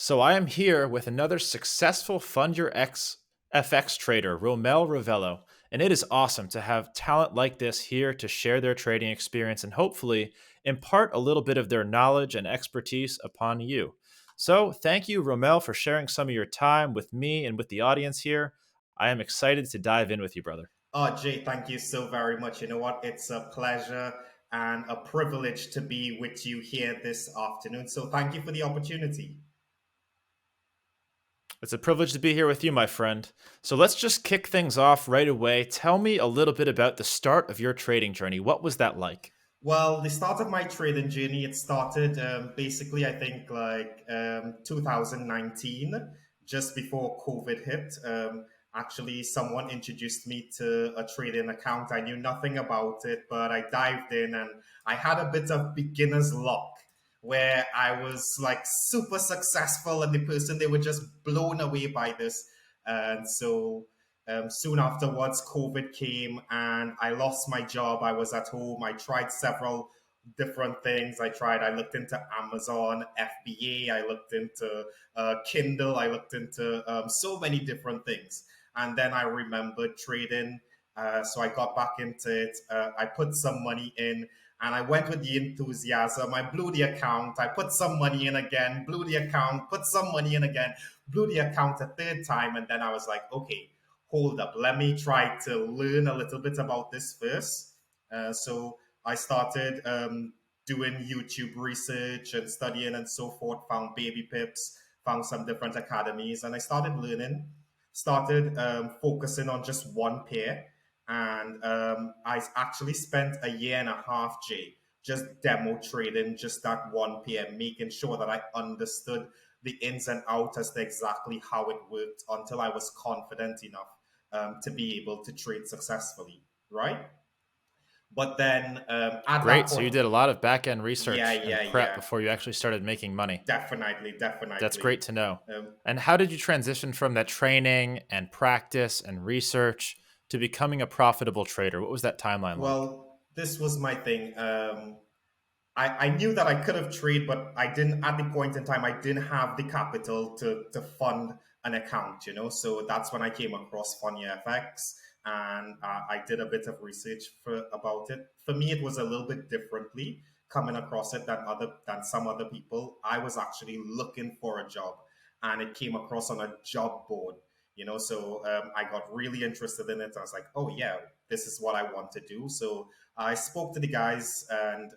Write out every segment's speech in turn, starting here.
So I am here with another successful FX trader, Romel Ravello, and it is awesome to have talent like this here to share their trading experience and hopefully impart a little bit of their knowledge and expertise upon you. So thank you, Romel, for sharing some of your time with me and with the audience here. I am excited to dive in with you, brother. Oh, Jay, thank you so very much. You know what? It's a pleasure and a privilege to be with you here this afternoon. So thank you for the opportunity. It's a privilege to be here with you, my friend. So let's just kick things off right away. Tell me a little bit about the start of your trading journey. What was that like? Well, the start of my trading journey, it started basically, I think, 2019, just before COVID hit. Actually, someone introduced me to a trading account. I knew nothing about it, but I dived in and I had a bit of beginner's luck where I was like super successful, and the person, they were just blown away by this. And so soon afterwards, COVID came and I lost my job. I was at home. I tried several different things. I looked into Amazon, FBA, I looked into Kindle, I looked into so many different things. And then I remembered trading. So I got back into it. I put some money in and I went with the enthusiasm. I blew the account. I put some money in again, blew the account, put some money in again, blew the account a third time. And then I was like, okay, hold up, let me try to learn a little bit about this first. So I started doing YouTube research and studying and so forth, found baby pips, found some different academies, and I started learning, started focusing on just one pair. And I actually spent a year and a half, Jay, just demo trading just that one pair, making sure that I understood the ins and outs as to exactly how it worked until I was confident enough to be able to trade successfully, right? But then at that Great. So you point, did a lot of back end yeah, research yeah, and prep yeah, before you actually started making money. definitely, That's definitely. great to know. Um, And how did you transition from that training and practice and research to becoming a profitable trader? What was that timeline like? this was my thing. I knew that I could have traded, but I didn't at the point in time. I didn't have the capital to fund an account, you know. So that's when I came across FundYourFX, and I did a bit of research about it. For me, it was a little bit differently coming across it than some other people. I was actually looking for a job, and it came across on a job board, you know. So I got really interested in it. I was like, oh yeah, this is what I want to do. So I spoke to the guys and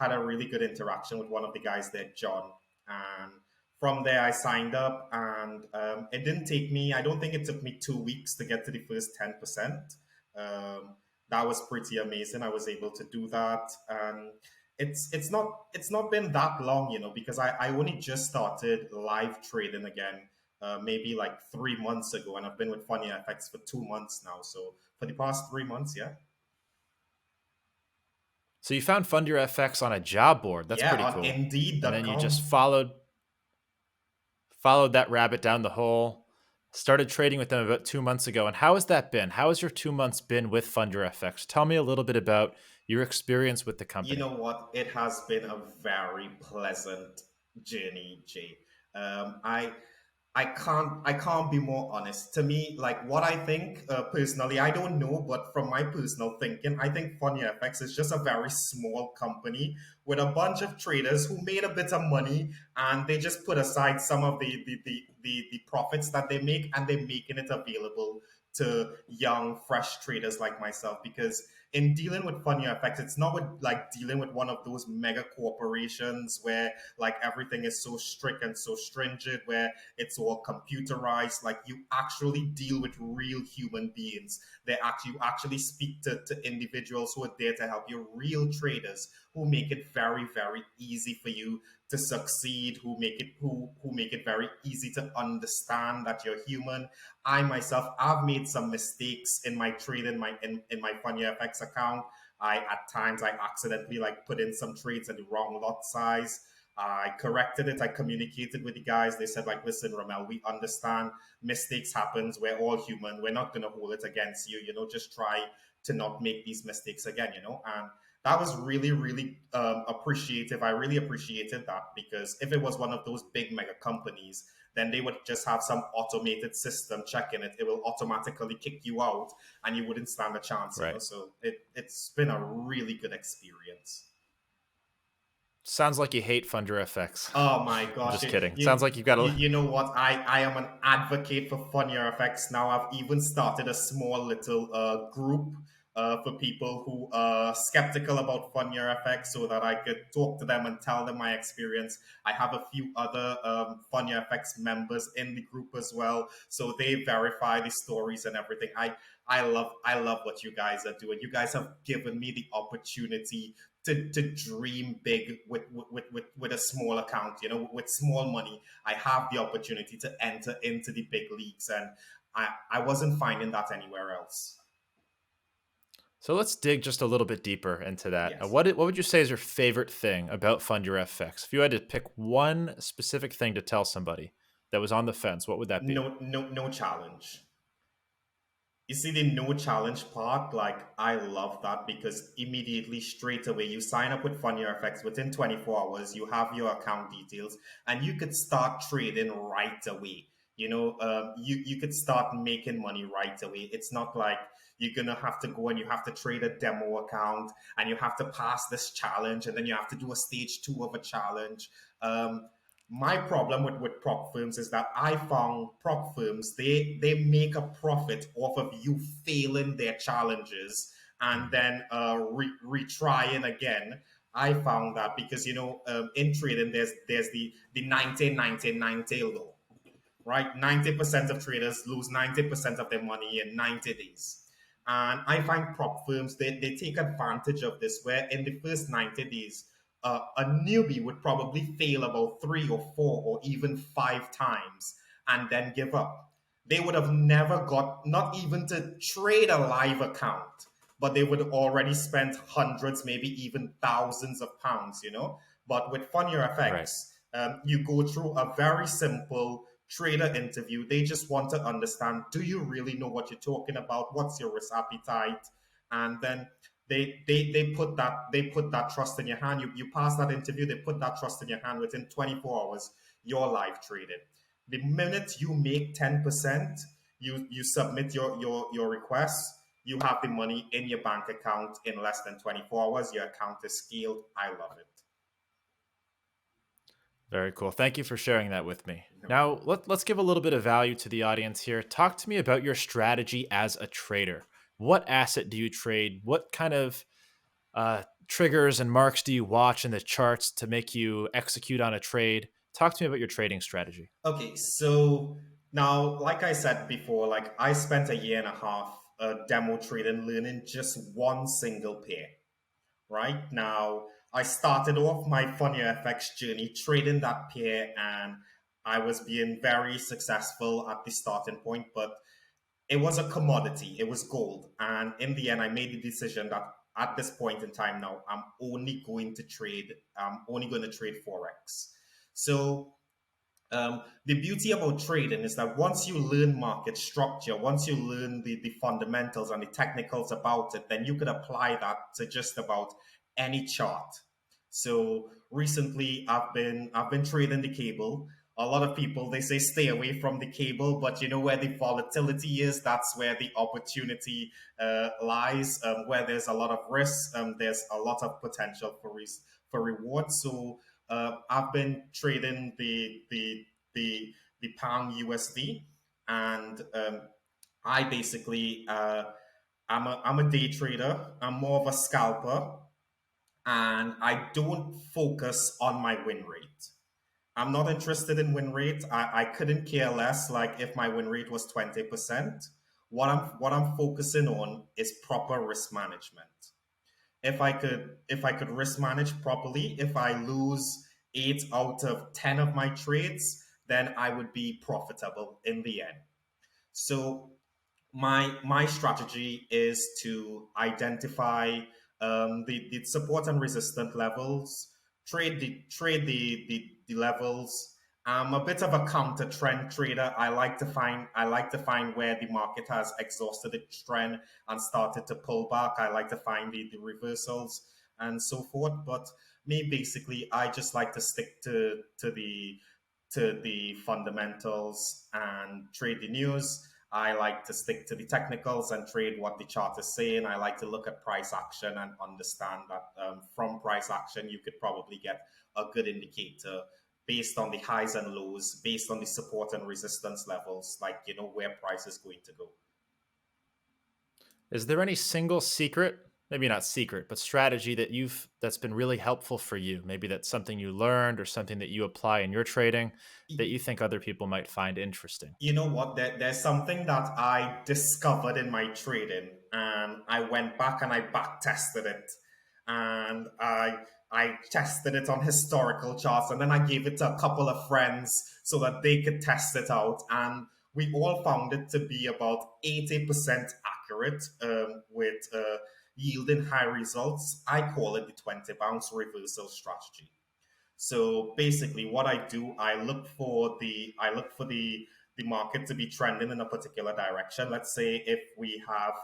had a really good interaction with one of the guys there, John. And from there, I signed up, and it didn't take me. I don't think it took me 2 weeks to get to the first 10%. Um, that was pretty amazing. I was able to do that, and it's not been that long, you know, because I only just started live trading again. Maybe like 3 months ago, and I've been with Funny FX for 2 months now. So for the past 3 months, yeah, So you found Fund Your FX on a job board. That's yeah, pretty on cool. And then you just Indeed.com. followed that rabbit down the hole, started trading with them about 2 months ago. And how has that been? How has your 2 months been with Fund Your FX? Tell me a little bit about your experience with the You company. know what? It has been a very pleasant journey, Jay. I can't be more honest. To me, like what I think personally, I don't know, but from my personal thinking, I think FundFX is just a very small company with a bunch of traders who made a bit of money, and they just put aside some of the profits that they make, and they're making it available to young, fresh traders like myself. Because in dealing with FundFX, it's not with like dealing with one of those mega corporations where like everything is so strict and so stringent, where it's all computerized. Like you actually deal with real human beings. You actually speak to individuals who are there to help you, real traders who make it very, very easy for you to succeed, who make it very easy to understand that you're human. I myself, I've made some mistakes in my trade in my FundFX account. I at times I accidentally like put in some trades at the wrong lot size. I corrected it. I communicated with the guys. They said, like, listen, Romel, we understand mistakes happens. We're all human. We're not going to hold it against you. You know, just try to not make these mistakes again, you know. And That was really, really appreciative. I really appreciated that, because if it was one of those big mega companies, then they would just have some automated system checking it. It will automatically kick you out, and you wouldn't stand a chance, you know. Right. So it's been a really good experience. Sounds like you hate FundYourFX. Oh my I'm gosh. just kidding. Sounds like you've got a. You know what? I am an advocate for FundYourFX now. I've even started a small little group for people who are skeptical about FundYourFX, so that I could talk to them and tell them my experience. I have a few other FundYourFX members in the group as well, so they verify the stories and everything. I love what you guys are doing. You guys have given me the opportunity to dream big with a small account, you know, with small money. I have the opportunity to enter into the big leagues, and I wasn't finding that anywhere else. So let's dig just a little bit deeper into that. Yes. What would you say is your favorite thing about FundYourFX? If you had to pick one specific thing to tell somebody that was on the fence, what would that be? No challenge. You see the no challenge part, like I love that, because immediately straight away you sign up with FundYourFX within 24 hours, you have your account details, and you could start trading right away. You know, you could start making money right away. It's not like you're gonna have to go and you have to trade a demo account and you have to pass this challenge and then you have to do a stage two of a challenge. My problem with prop firms is that I found prop firms, they make a profit off of you failing their challenges and Mhm. then retrying again. I found that because, you know, in trading there's the 90 law, right? 90% of traders lose 90% of their money in 90 days. And I find prop firms, they take advantage of this, where in the first 90 days, a newbie would probably fail about 3 or 4 or even 5 times and then give up. They would have never got, not even to trade a live account, but they would have already spent hundreds, maybe even thousands of pounds, you know. But with Right. FundYourFX, you go through a very simple trader interview. They just want to understand, do you really know what you're talking about? What's your risk appetite? And then they put that trust in your hand. You pass that interview, they put that trust in your hand. Within 24 hours, you're live traded. The minute you make 10%, you submit your request, you have the money in your bank account in less than 24 hours. Your account is scaled. I love it. Very cool. Thank you for sharing that with me. No Now, problem. let's give a little bit of value to the audience here. Talk to me about your strategy as a trader. What asset do you trade? What kind of triggers and marks do you watch in the charts to make you execute on a trade? Talk to me about your trading strategy. Okay, so now, like I said before, like I spent a year and a half demo trading, learning just one single pair. Right now, I started off my FundYourFX journey trading that pair, and I was being very successful at the starting point, but it was a commodity, it was gold. And in the end, I made the decision that at this point in time now, I'm only going to trade Forex. So the beauty about trading is that once you learn market structure, once you learn the fundamentals and the technicals about it, then you could apply that to just about any chart. So recently, I've been trading the cable. A lot of people, they say stay away from the cable, but you know where the volatility is. That's where the opportunity lies. Where there's a lot of risk, there's a lot of potential for reward. So I've been trading the pound USD, and I basically I'm a day trader. I'm more of a scalper, and I don't focus on my win rate. I'm not interested in win rate. I couldn't care less. Like if my win rate was 20%, what I'm focusing on is proper risk management. If I could risk manage properly, if I lose 8 out of 10 of my trades, then I would be profitable in the end. So my strategy is to identify the support and resistant levels, trade the levels. I'm a bit of a counter trend trader. I like to find where the market has exhausted its trend and started to pull back. I like to find the reversals. and so forth. But me, basically, I just like to stick to the fundamentals and trade the news. I like to stick to the technicals and trade what the chart is saying. I like to look at price action and understand that from price action, you could probably get a good indicator based on the highs and lows, based on the support and resistance levels, like, where price is going to go. Is there any single secret, maybe not secret, but strategy that's been really helpful for you? Maybe that's something you learned or something that you apply in your trading that you think other people might find interesting? You know what? There's something that I discovered in my trading, and I went back and I back tested it, and I tested it on historical charts, and then I gave it to a couple of friends so that they could test it out, and we all found it to be about 80% accurate, with yielding high results. I call it the 20 bounce reversal strategy. So basically, what I do, I look for the market to be trending in a particular direction. Let's say if we have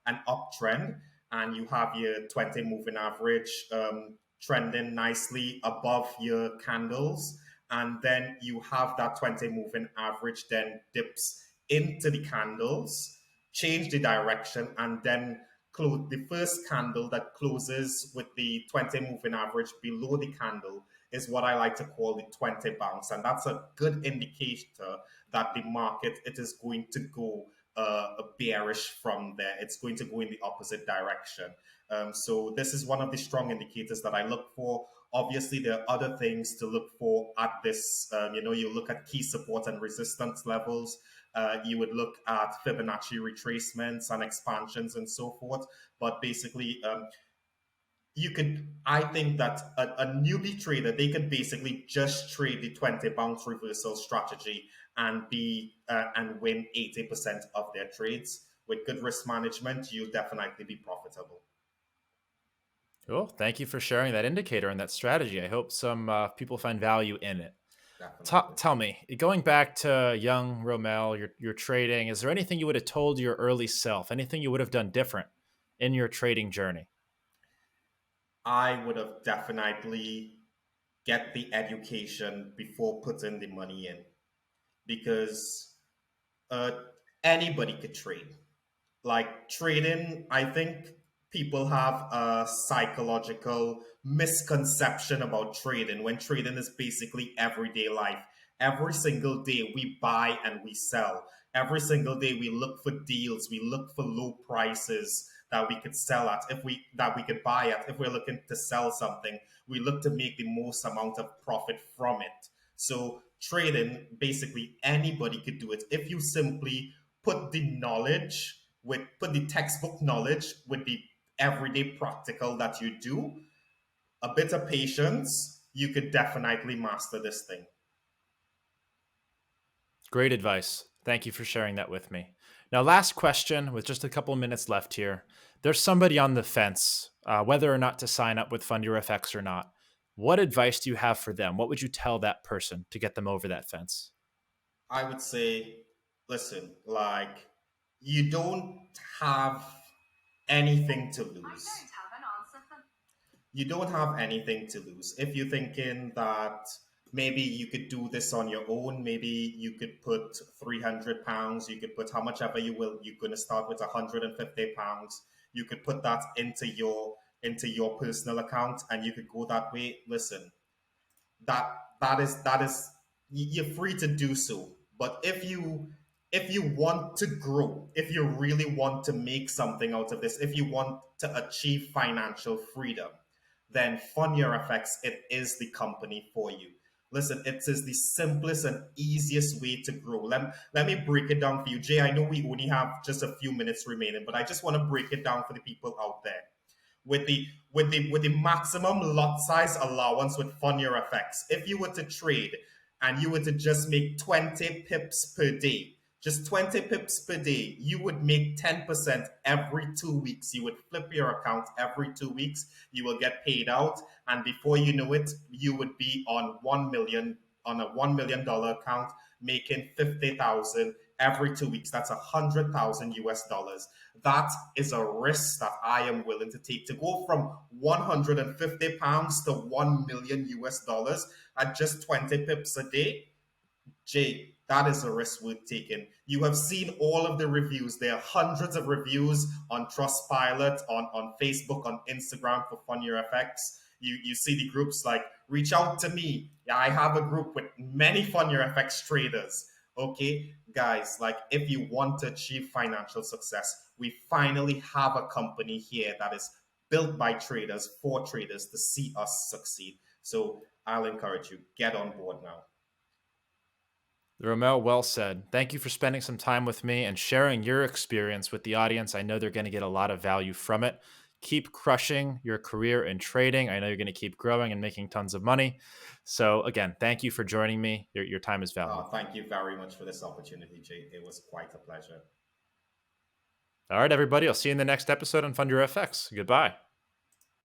an uptrend and you have your 20 moving average trending nicely above your candles, and then you have that 20 moving average then dips into the candles, change the direction, and then close the first candle that closes with the 20 moving average below the candle is what I like to call the 20 bounce. And that's a good indicator that the market, it is going to go bearish from there. It's going to go in the opposite direction. So this is one of the strong indicators that I look for. Obviously, there are other things to look for at this. You look at key support and resistance levels. You would look at Fibonacci retracements and expansions and so forth. But basically, I think that a newbie trader, they could basically just trade the 20 bounce reversal strategy and win 80% of their trades. With good risk management, you'll definitely be profitable. Cool. Thank you for sharing that indicator and that strategy. I hope some people find value in it. Definitely. Tell me, going back to young Romel, your trading, is there anything you would have told your early self? Anything you would have done different in your trading journey? I would have definitely get the education before putting the money in, because uh, anybody could trade. Like trading, I think people have a psychological misconception about trading, when trading is basically everyday life. Every single day we buy and we sell. Every single day we look for deals, we look for low prices that we could sell at, if we that we could buy at. If we're looking to sell something, we look to make the most amount of profit from it. So trading, basically anybody could do it if you simply put the textbook knowledge with the everyday practical that you do, a bit of patience, you could definitely master this thing. Great advice. Thank you for sharing that with me. Now, last question with just a couple minutes left here. There's somebody on the fence, whether or not to sign up with FundYourFX or not. What advice do you have for them? What would you tell that person to get them over that fence? I would say, listen, like, you don't have anything to lose. You don't have anything to lose. If you're thinking that maybe you could do this on your own, maybe you could put £300, you could put how much ever you will, you're going to start with £150. You could put that into your personal account and you could go that way. Listen, that is you're free to do so. But if you want to grow, if you really want to make something out of this, if you want to achieve financial freedom, then FundYourFX, it is the company for you. Listen, it is the simplest and easiest way to grow. Let me break it down for you. Jay, I know we only have just a few minutes remaining, but I just want to break it down for the people out there. With the maximum lot size allowance with FundYourFX, if you were to trade and you were to just make 20 pips per day, just 20 pips per day, you would make 10% every 2 weeks. You would flip your account every 2 weeks. You will get paid out. And before you know it, you would be on a $1 million account, making 50,000 every 2 weeks. That's 100,000 US dollars. That is a risk that I am willing to take to go from 150 pounds to 1 million US dollars at just 20 pips a day. Jake, that is a risk worth taking. You have seen all of the reviews. There are hundreds of reviews on Trustpilot, on Facebook, on Instagram for FundYourFX. You see the groups like reach out to me. Yeah, I have a group with many FundYourFX traders. Okay, guys, like if you want to achieve financial success, we finally have a company here that is built by traders for traders to see us succeed. So I'll encourage you, get on board now. Romel, well said. Thank you for spending some time with me and sharing your experience with the audience. I know they're going to get a lot of value from it. Keep crushing your career in trading. I know you're going to keep growing and making tons of money. So, again, thank you for joining me. Your time is valuable. Thank you very much for this opportunity, Jay. It was quite a pleasure. All right, everybody. I'll see you in the next episode on Fund Your FX. Goodbye.